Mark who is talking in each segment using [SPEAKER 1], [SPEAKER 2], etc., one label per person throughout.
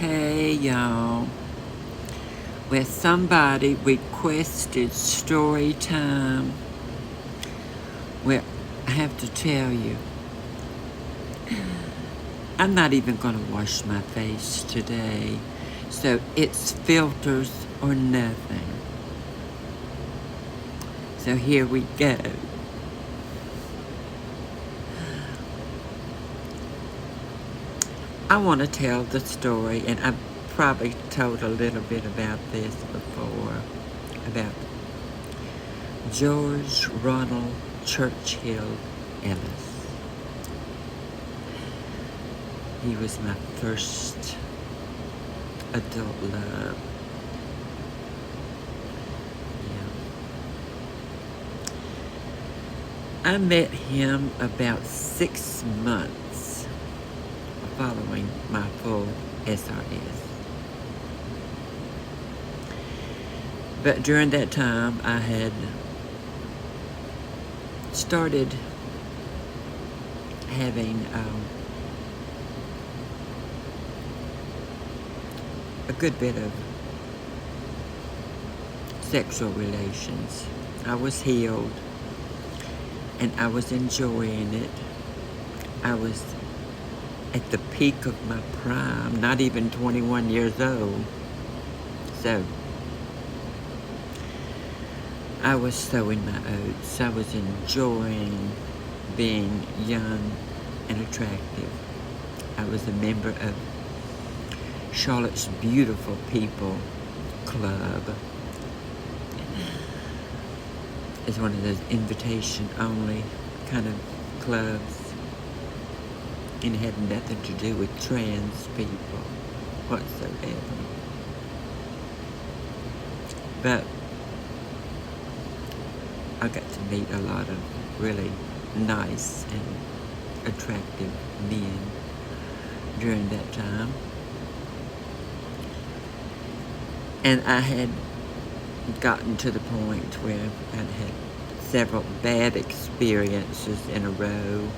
[SPEAKER 1] Hey y'all. Well, somebody requested story time. Well, I have to tell you, I'm not even going to wash my face today. So it's filters or nothing. So here we go. I want to tell the story, and I've probably told a little bit about this before, about George Ronald Churchill Ellis. He was my first adult love. Yeah. I met him about 6 months following my full SRS. But during that time, I had started having a good bit of sexual relations. I was healed, and I was enjoying it. I was at the peak of my prime, not even 21 years old. So I was sowing my oats. I was enjoying being young and attractive. I was a member of Charlotte's Beautiful People Club. It's one of those invitation-only kind of clubs. And it had nothing to do with trans people whatsoever. But I got to meet a lot of really nice and attractive men during that time. And I had gotten to the point where I'd had several bad experiences in a row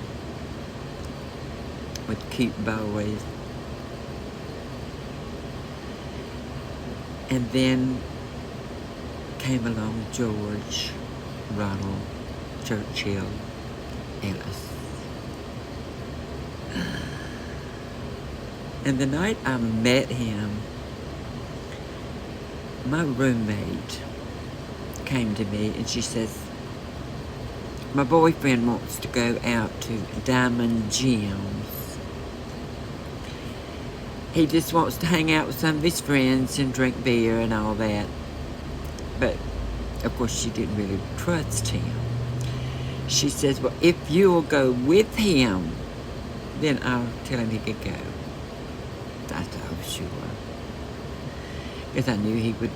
[SPEAKER 1] with cute boys. And then came along George Ronald Churchill Ellis. And the night I met him, my roommate came to me and she says, my boyfriend wants to go out to Diamond Gems. He just wants to hang out with some of his friends and drink beer and all that. But, of course, she didn't really trust him. She says, well, if you'll go with him, then I'll tell him he could go. I thought, oh, sure. Because I knew he would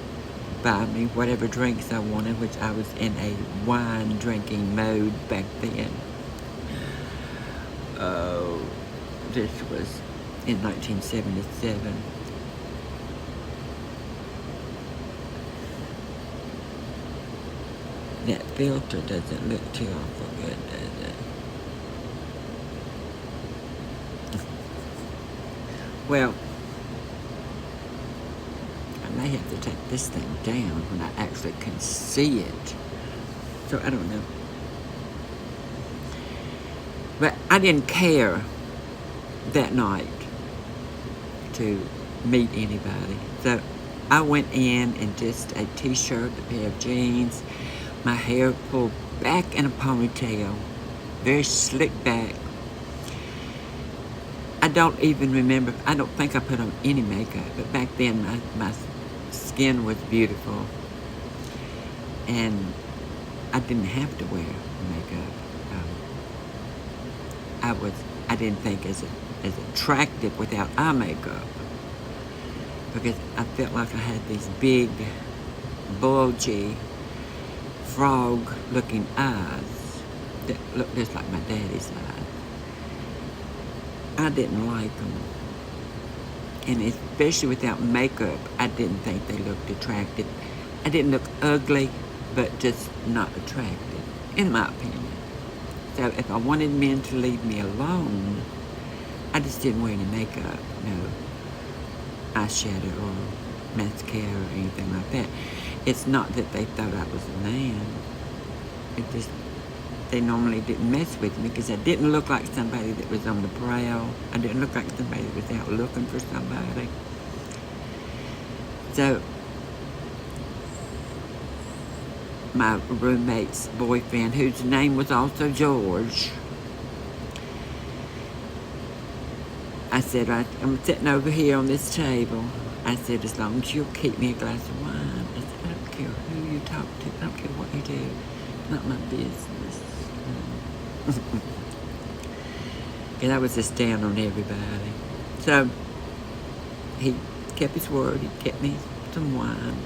[SPEAKER 1] buy me whatever drinks I wanted, which I was in a wine drinking mode back then. Oh, this was in 1977. That filter doesn't look too awful good, does it? Well, I may have to take this thing down when I actually can see it. So I don't know. But I didn't care that night to meet anybody. So I went in just a t-shirt, a pair of jeans, my hair pulled back in a ponytail, very slick back. I don't even remember, I don't think I put on any makeup, but back then my skin was beautiful. And I didn't have to wear makeup. I didn't think as attractive without eye makeup, because I felt like I had these big, bulgy, frog-looking eyes that looked just like my daddy's eyes. I didn't like them, and especially without makeup, I didn't think they looked attractive. I didn't look ugly, but just not attractive, in my opinion. So if I wanted men to leave me alone, I just didn't wear any makeup, no. eyeshadow or mascara or anything like that. It's not that they thought I was a man. It just, they normally didn't mess with me because I didn't look like somebody that was on the prowl. I didn't look like somebody that was out looking for somebody. So my roommate's boyfriend, whose name was also George, I said, I'm sitting over here on this table. I said, as long as you'll keep me a glass of wine. I said, I don't care who you talk to. I don't care what you do. It's not my business. Because I was just down on everybody. So he kept his word. He kept me some wine.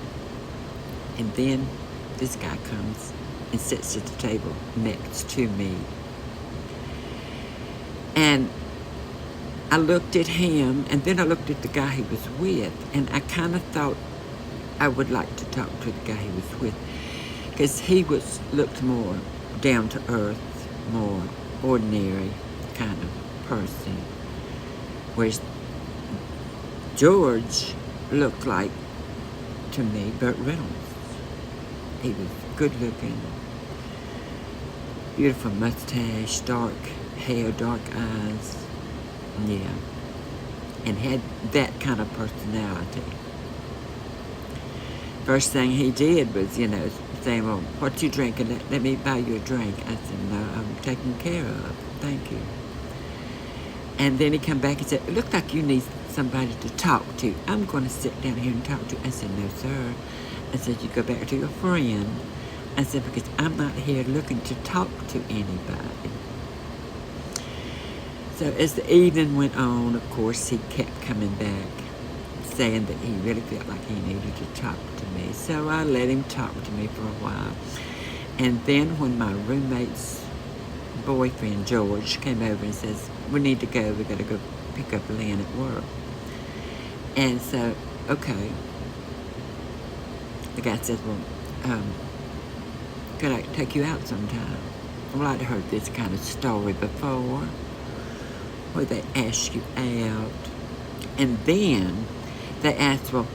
[SPEAKER 1] And then this guy comes and sits at the table next to me. And I looked at him, and then I looked at the guy he was with, and I kind of thought I would like to talk to the guy he was with, because he looked more down to earth, more ordinary kind of person, whereas George looked like, to me, Burt Reynolds. He was good looking, beautiful mustache, dark hair, dark eyes. Yeah, and had that kind of personality. First thing he did was, saying, well, what you drinking? Let me buy you a drink. I said, no, I'm taken care of. Thank you. And then he come back and said, it looks like you need somebody to talk to. I'm going to sit down here and talk to you. I said, no, sir. I said, you go back to your friend. I said, because I'm not here looking to talk to anybody. So as the evening went on, of course, he kept coming back, saying that he really felt like he needed to talk to me. So I let him talk to me for a while. And then when my roommate's boyfriend, George, came over and says, we need to go. We got to go pick up Lynn at work. And so, okay. The guy says, well, could I take you out sometime? Well, I'd heard this kind of story before, where they ask you out, and then they ask, well,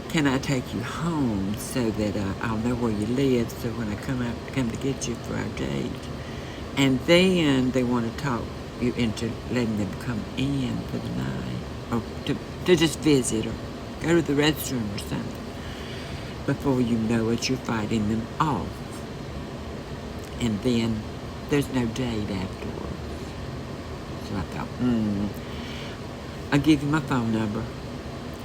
[SPEAKER 1] can I take you home so that I'll know where you live, so when I come to get you for our date. And then they want to talk you into letting them come in for the night, or to just visit, or go to the restroom or something. Before you know it, you're fighting them off. And then there's no date afterwards. So I thought, I'll give you my phone number.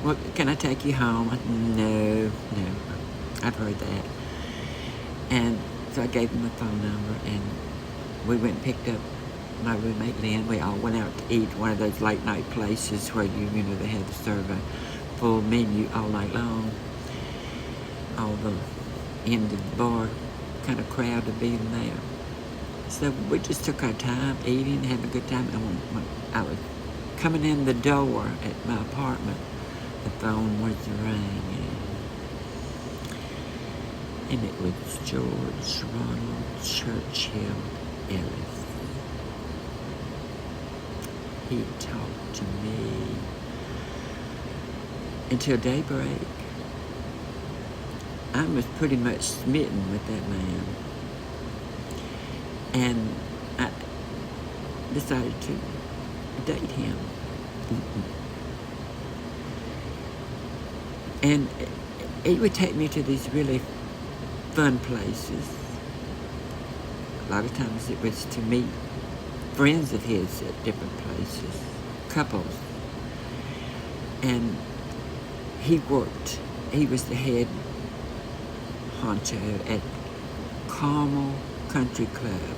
[SPEAKER 1] Well, can I take you home? No, I've heard that. And so I gave him my phone number, and we went and picked up my roommate Lynn. We all went out to eat one of those late night places where they have to serve a full menu all night long. All the end of the bar kind of crowd to be in there. So we just took our time eating, having a good time. And when I was coming in the door at my apartment, the phone was ringing. And it was George Ronald Churchill Ellis. He talked to me until daybreak. I was pretty much smitten with that man. And I decided to date him. And he would take me to these really fun places. A lot of times it was to meet friends of his at different places, couples. And he was the head honcho at Carmel Country Club.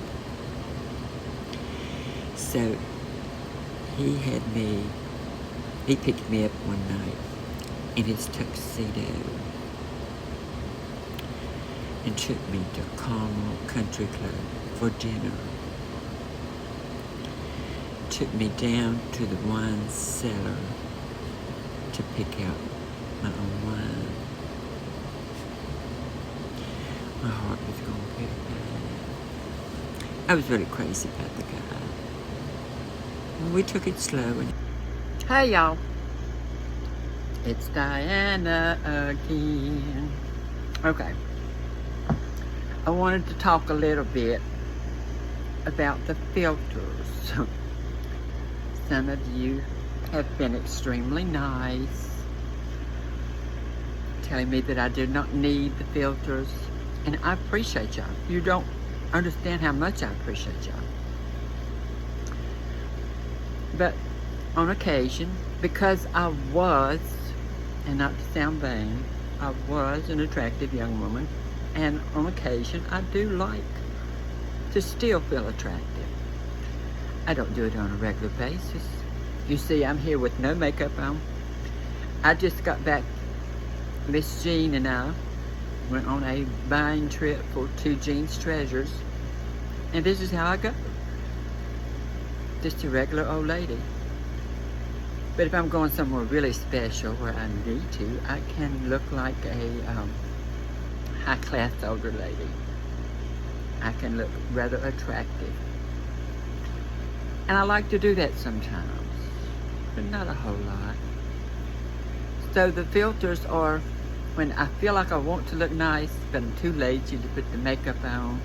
[SPEAKER 1] So he picked me up one night in his tuxedo and took me to Carmel Country Club for dinner. Took me down to the wine cellar to pick out my own wine. My heart was going pit-a-pat. I was really crazy about the guy. We took it slow. Hey, y'all. It's Diana again. Okay. I wanted to talk a little bit about the filters. Some of you have been extremely nice, telling me that I do not need the filters, and I appreciate y'all. You don't understand how much I appreciate y'all. But on occasion, because I was, and not to sound vain, I was an attractive young woman, and on occasion I do like to still feel attractive. I don't do it on a regular basis. You see, I'm here with no makeup on. I just got back. Miss Jean and I went on a buying trip for 2 Jean's treasures, and this is how I go. Just a regular old lady. But if I'm going somewhere really special where I need to, I can look like a high-class older lady. I can look rather attractive. And I like to do that sometimes, but not a whole lot. So the filters are when I feel like I want to look nice, but I'm too lazy to put the makeup on,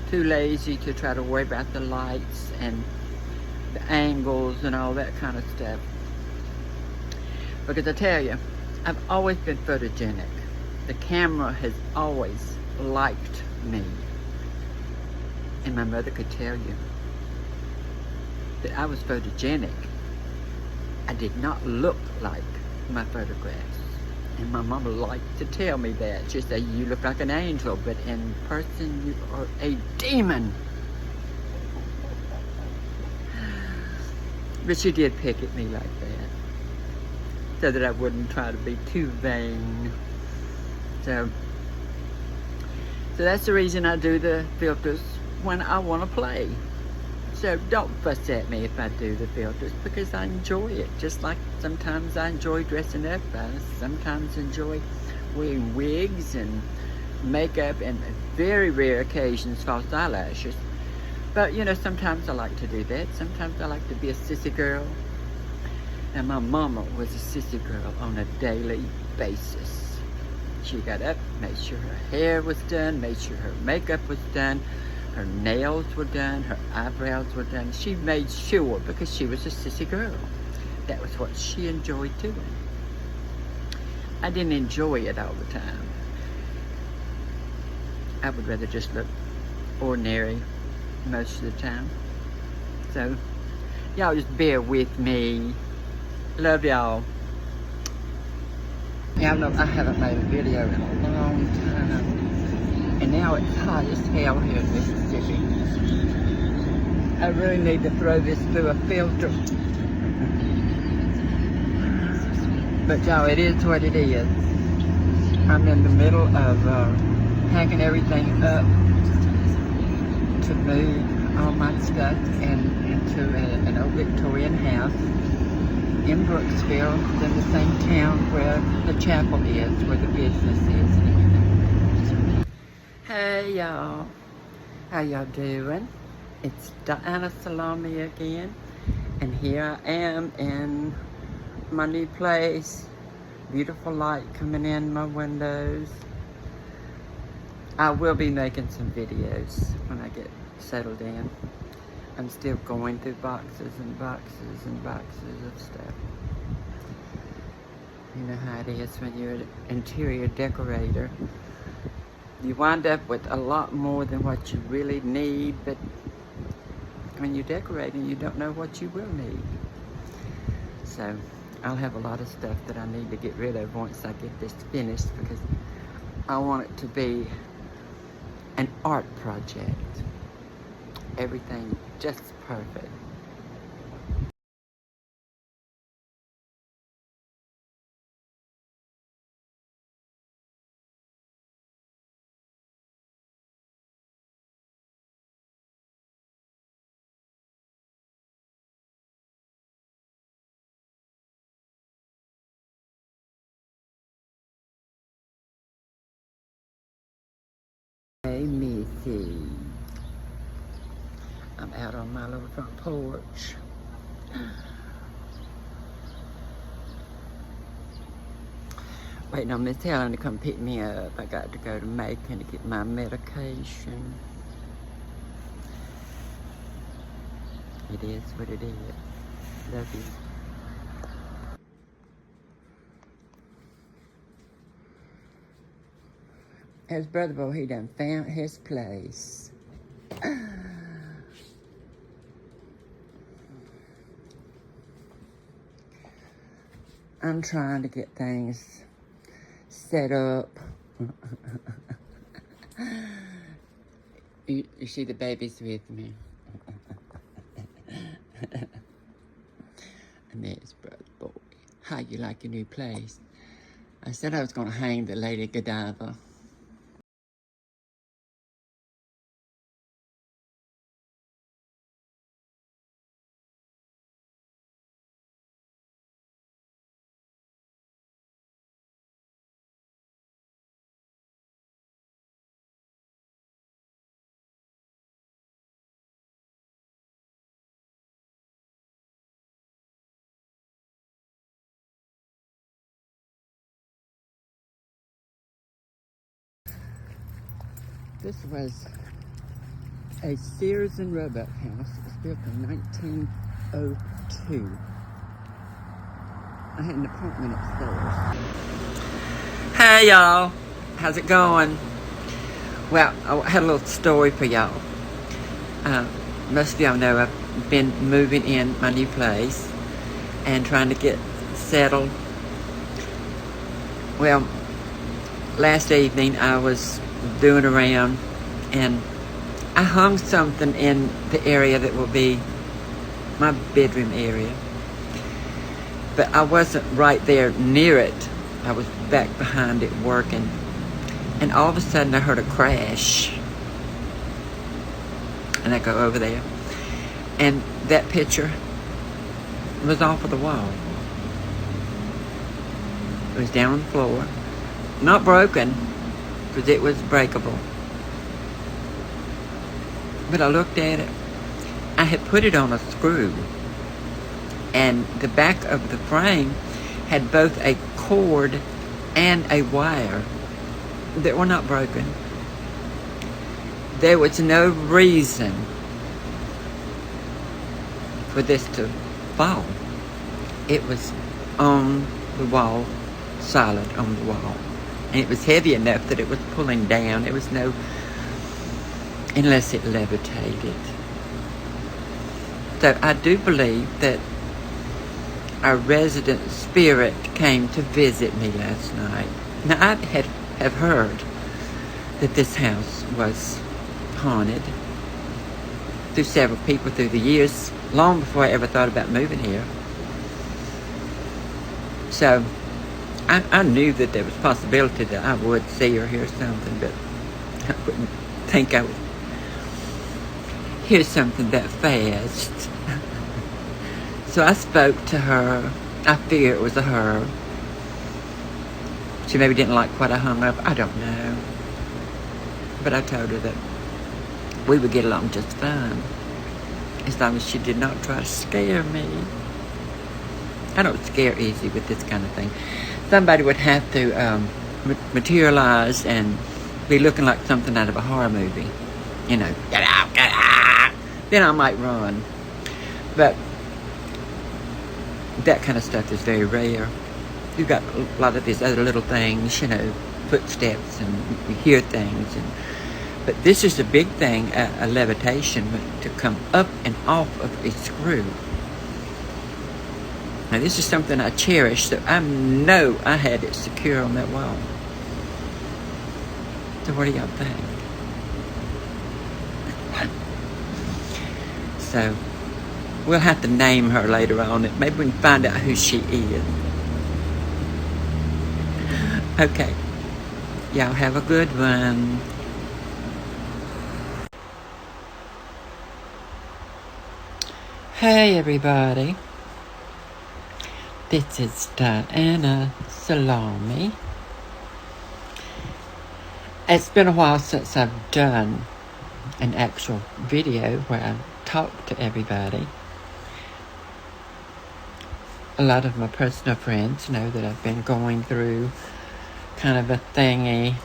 [SPEAKER 1] too lazy to try to worry about the lights and the angles and all that kind of stuff. Because I tell you, I've always been photogenic. The camera has always liked me. And my mother could tell you that I was photogenic. I did not look like my photographs. And my mama liked to tell me that. She'd say, you look like an angel, but in person you are a demon. But she did pick at me like that, so that I wouldn't try to be too vain. So that's the reason I do the filters when I want to play. So don't fuss at me if I do the filters, because I enjoy it. Just like sometimes I enjoy dressing up. I sometimes enjoy wearing wigs and makeup, and very rare occasions false eyelashes. But you know, sometimes I like to do that. Sometimes I like to be a sissy girl. And my mama was a sissy girl on a daily basis. She got up, made sure her hair was done, made sure her makeup was done, her nails were done, her eyebrows were done. She made sure, because she was a sissy girl. That was what she enjoyed doing. I didn't enjoy it all the time. I would rather just look ordinary most of the time. So y'all just bear with me. Love y'all. Y'all know I haven't made a video in a long time, and now it's hot as hell here in Mississippi. I really need to throw this through a filter. But y'all, it is what it is. I'm in the middle of packing everything up to move all my stuff into an old Victorian house in Brooksville, in the same town where the chapel is, where the business is and everything. Hey y'all, how y'all doing? It's Diana Salami again, and here I am in my new place. Beautiful light coming in my windows. I will be making some videos when I get settled in. I'm still going through boxes and boxes and boxes of stuff. You know how it is when you're an interior decorator. You wind up with a lot more than what you really need, but when you're decorating, you don't know what you will need. So I'll have a lot of stuff that I need to get rid of once I get this finished, because I want it to be an art project. Everything just perfect. Hey, Missy. I'm out on my little front porch. Waiting on Miss Helen to come pick me up. I got to go to Macon to get my medication. It is what it is. Love you. His brother boy, he done found his place. I'm trying to get things set up. You see the babies with me. And there's brother boy. How you like your new place? I said I was going to hang the Lady Godiva. This was a Sears and Roebuck house. It was built in 1902. I had an apartment upstairs. Hey y'all, how's it going? Well, I had a little story for y'all. Most of y'all know I've been moving in my new place and trying to get settled. Well, last evening I was doing around and I hung something in the area that will be my bedroom area, but I wasn't right there near it. I was back behind it working, and all of a sudden I heard a crash, and I go over there and that picture was off of the wall. It was down on the floor, not broken, because it was breakable. But I looked at it. I had put it on a screw, and the back of the frame had both a cord and a wire that were not broken. There was no reason for this to fall. It was on the wall, solid on the wall. And it was heavy enough that it was pulling down. There was no, unless it levitated. So I do believe that our resident spirit came to visit me last night. Now I have heard that this house was haunted through several people through the years, long before I ever thought about moving here. So I knew that there was a possibility that I would see or hear something, but I wouldn't think I would hear something that fast. So I spoke to her. I figured it was a her. She maybe didn't like what I hung up. I don't know. But I told her that we would get along just fine, as long as she did not try to scare me. I don't scare easy with this kind of thing. Somebody would have to materialize and be looking like something out of a horror movie. You know, get out, get out. Then I might run. But that kind of stuff is very rare. You've got a lot of these other little things, you know, footsteps, and you hear things. But this is a big thing, a levitation, to come up and off of a screw. Now this is something I cherish, so I know I had it secure on that wall. So what do y'all think? So we'll have to name her later on. Maybe we can find out who she is. Okay. Y'all have a good one. Hey everybody. This is Diana Salami. It's been a while since I've done an actual video where I talk to everybody. A lot of my personal friends know that I've been going through kind of a thingy,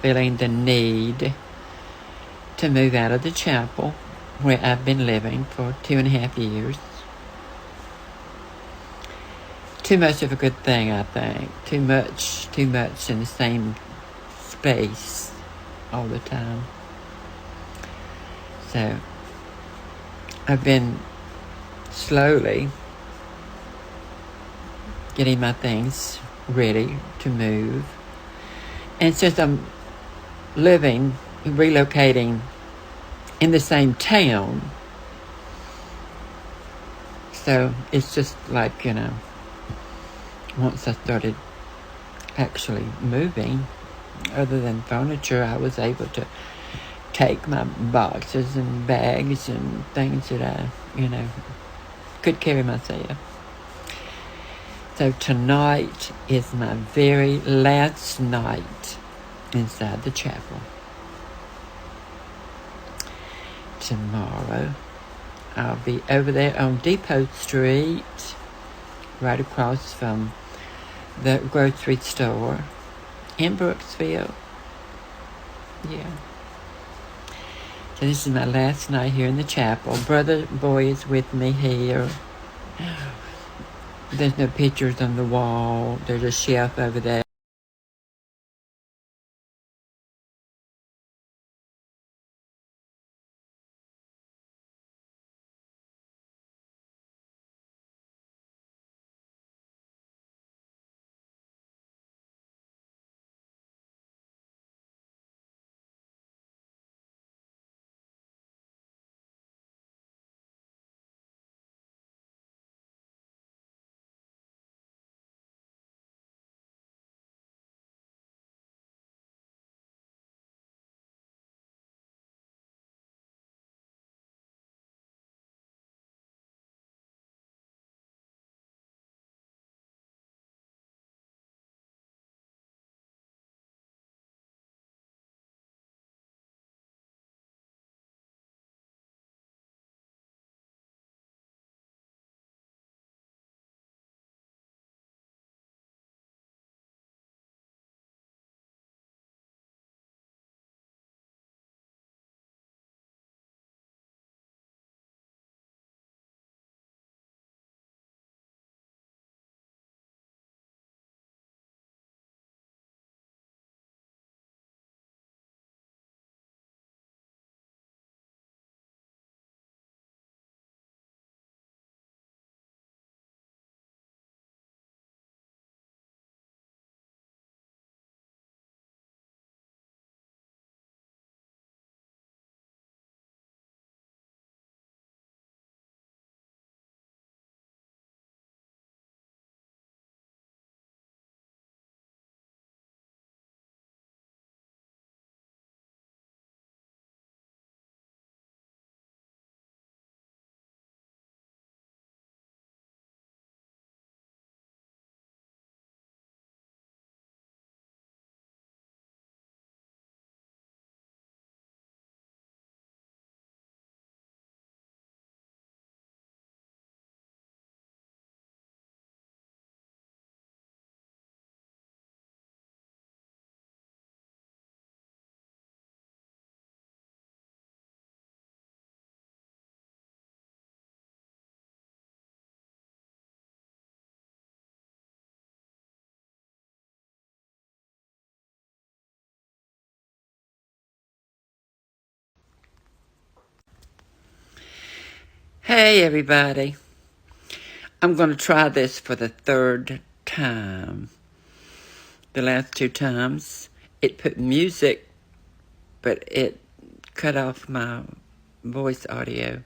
[SPEAKER 1] feeling the need to move out of the chapel where I've been living for 2.5 years. Too much of a good thing, I think. Too much in the same space all the time. So I've been slowly getting my things ready to move. And since I'm relocating in the same town, so it's just like, once I started actually moving, other than furniture, I was able to take my boxes and bags and things that I, could carry myself. So tonight is my very last night inside the chapel. Tomorrow, I'll be over there on Depot Street, right across from the grocery store in Brooksville. Yeah. So this is my last night here in the chapel. Brother Boy is with me here. There's no pictures on the wall. There's a shelf over there. Hey, everybody. I'm going to try this for the third time. The last 2 times, it put music, but it cut off my voice audio.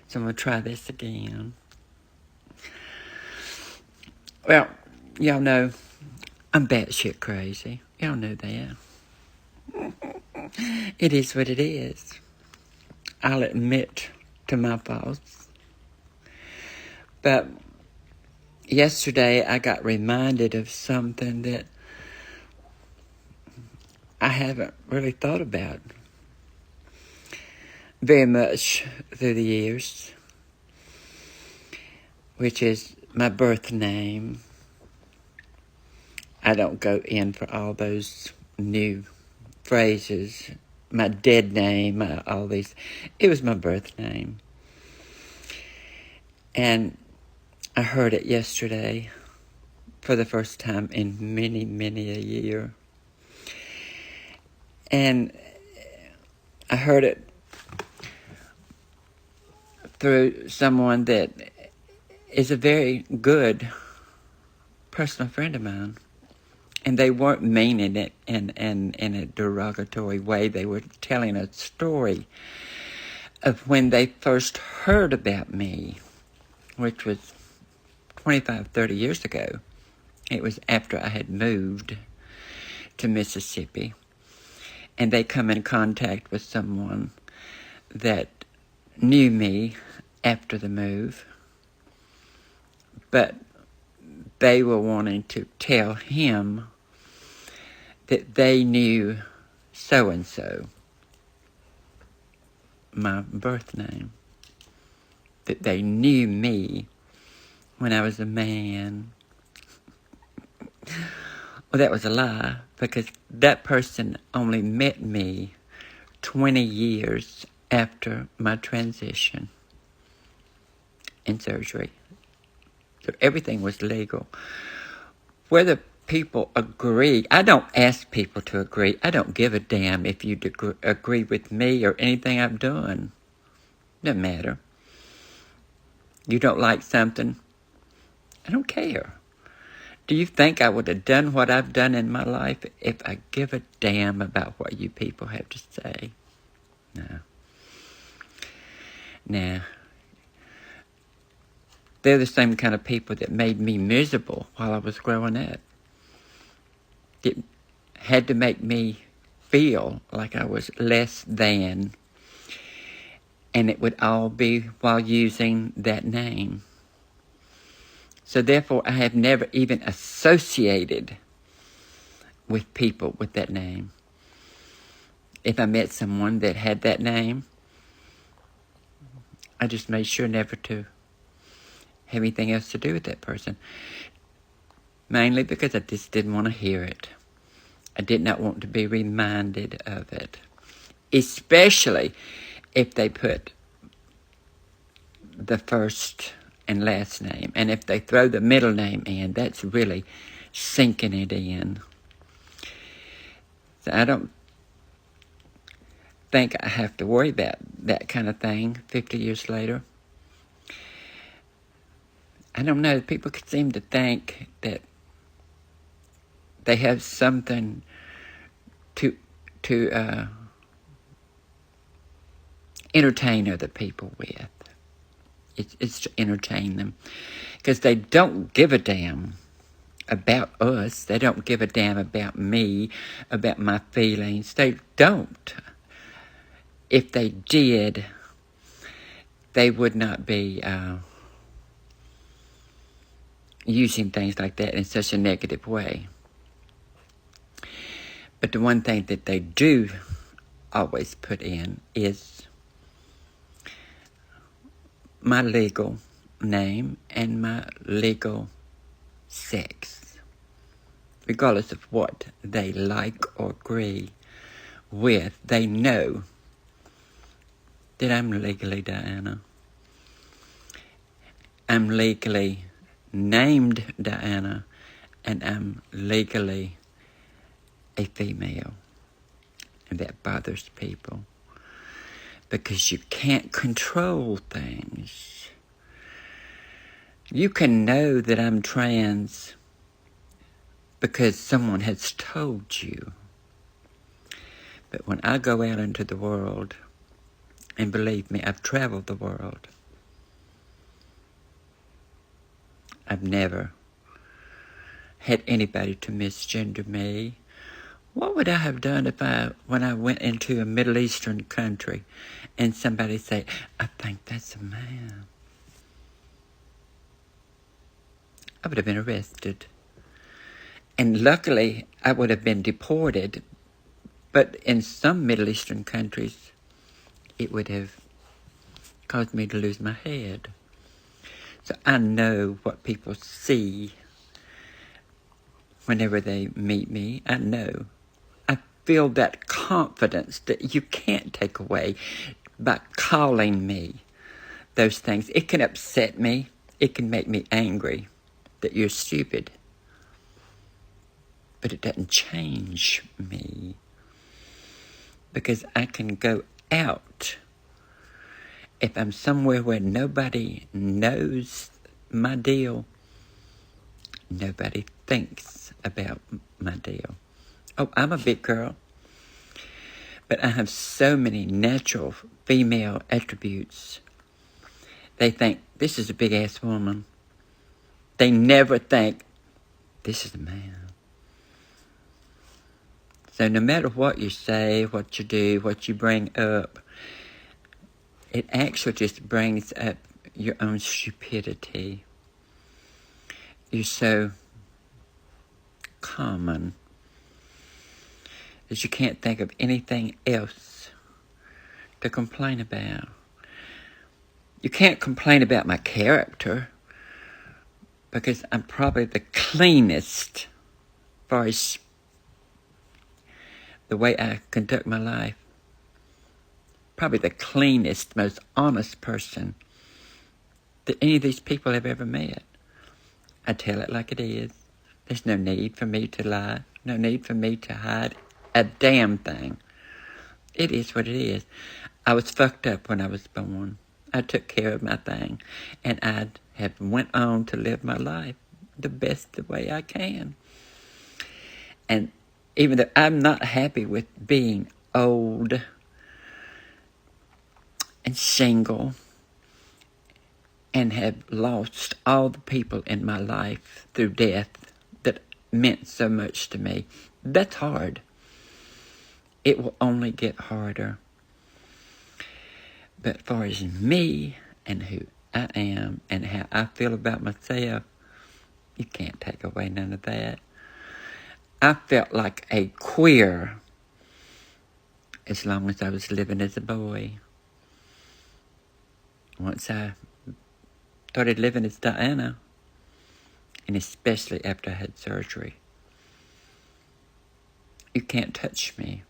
[SPEAKER 1] So I'm going to try this again. Well, y'all know I'm batshit crazy. Y'all know that. It is what it is. I'll admit to my faults. But yesterday I got reminded of something that I haven't really thought about very much through the years, which is my birth name. I don't go in for all those new phrases. My dead name, all these. It was my birth name. And I heard it yesterday for the first time in many, many a year. And I heard it through someone that is a very good personal friend of mine. And they weren't meaning it in a derogatory way. They were telling a story of when they first heard about me, which was 25, 30 years ago. It was after I had moved to Mississippi. And they come in contact with someone that knew me after the move. But they were wanting to tell him that they knew so-and-so, my birth name, that they knew me when I was a man. Well, that was a lie, because that person only met me 20 years after my transition and surgery. So everything was legal. Whether people agree, I don't ask people to agree. I don't give a damn if you agree with me or anything I've done. Doesn't matter. You don't like something, I don't care. Do you think I would have done what I've done in my life if I give a damn about what you people have to say? No. Nah. They're the same kind of people that made me miserable while I was growing up. It had to make me feel like I was less than, and it would all be while using that name. So therefore, I have never even associated with people with that name. If I met someone that had that name, I just made sure never to have anything else to do with that person. Mainly because I just didn't want to hear it. I did not want to be reminded of it. Especially if they put the first and last name. And if they throw the middle name in, that's really sinking it in. So I don't think I have to worry about that kind of thing 50 years later. I don't know. People could seem to think that they have something to entertain other people with. It's to entertain them. Because they don't give a damn about us. They don't give a damn about me, about my feelings. They don't. If they did, they would not be using things like that in such a negative way. But the one thing that they do always put in is my legal name and my legal sex, regardless of what they like or agree with. They know that I'm legally Diana. I'm legally named Diana, and I'm legally a female. And that bothers people, because you can't control things. You can know that I'm trans because someone has told you. But when I go out into the world, and believe me, I've traveled the world, I've never had anybody to misgender me. What would I have done when I went into a Middle Eastern country and somebody said, I think that's a man? I would have been arrested. And luckily, I would have been deported. But in some Middle Eastern countries, it would have caused me to lose my head. So I know what people see whenever they meet me. I know. I feel that confidence that you can't take away by calling me those things. It can upset me. It can make me angry that you're stupid. But it doesn't change me. Because I can go out if I'm somewhere where nobody knows my deal. Nobody thinks about my deal. Oh, I'm a big girl. But I have so many natural female attributes. They think, this is a big-ass woman. They never think, this is a man. So no matter what you say, what you do, what you bring up, it actually just brings up your own stupidity. You're so common that you can't think of anything else to complain about. You can't complain about my character because I'm probably the cleanest as far as the way I conduct my life. Probably the cleanest, most honest person that any of these people have ever met. I tell it like it is. There's no need for me to lie. No need for me to hide a damn thing. It is what it is. I was fucked up when I was born. I took care of my thing. And I have went on to live my life the best way I can. And even though I'm not happy with being old and single and have lost all the people in my life through death that meant so much to me, that's hard. It will only get harder. But as far as me and who I am and how I feel about myself, you can't take away none of that. I felt like a queer as long as I was living as a boy. Once I started living as Diana, and especially after I had surgery, you can't touch me.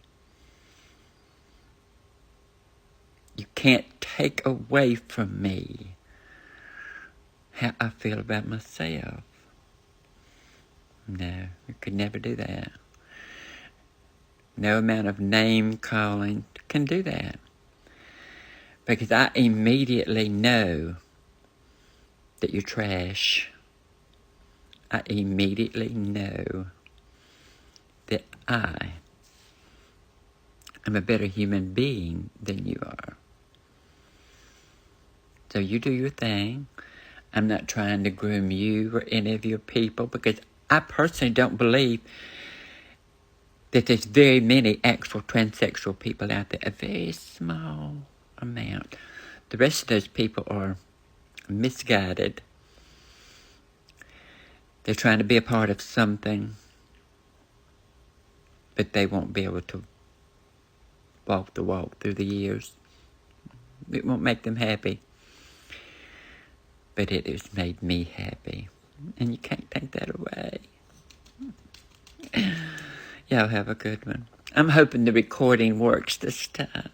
[SPEAKER 1] You can't take away from me how I feel about myself. No, you could never do that. No amount of name calling can do that. Because I immediately know that you're trash. I immediately know that I am a better human being than you are. So you do your thing. I'm not trying to groom you or any of your people because I personally don't believe that there's very many actual transsexual people out there. A very small amount. The rest of those people are misguided. They're trying to be a part of something, but they won't be able to walk the walk through the years. It won't make them happy. But it has made me happy. And you can't take that away. Y'all have a good one. I'm hoping the recording works this time.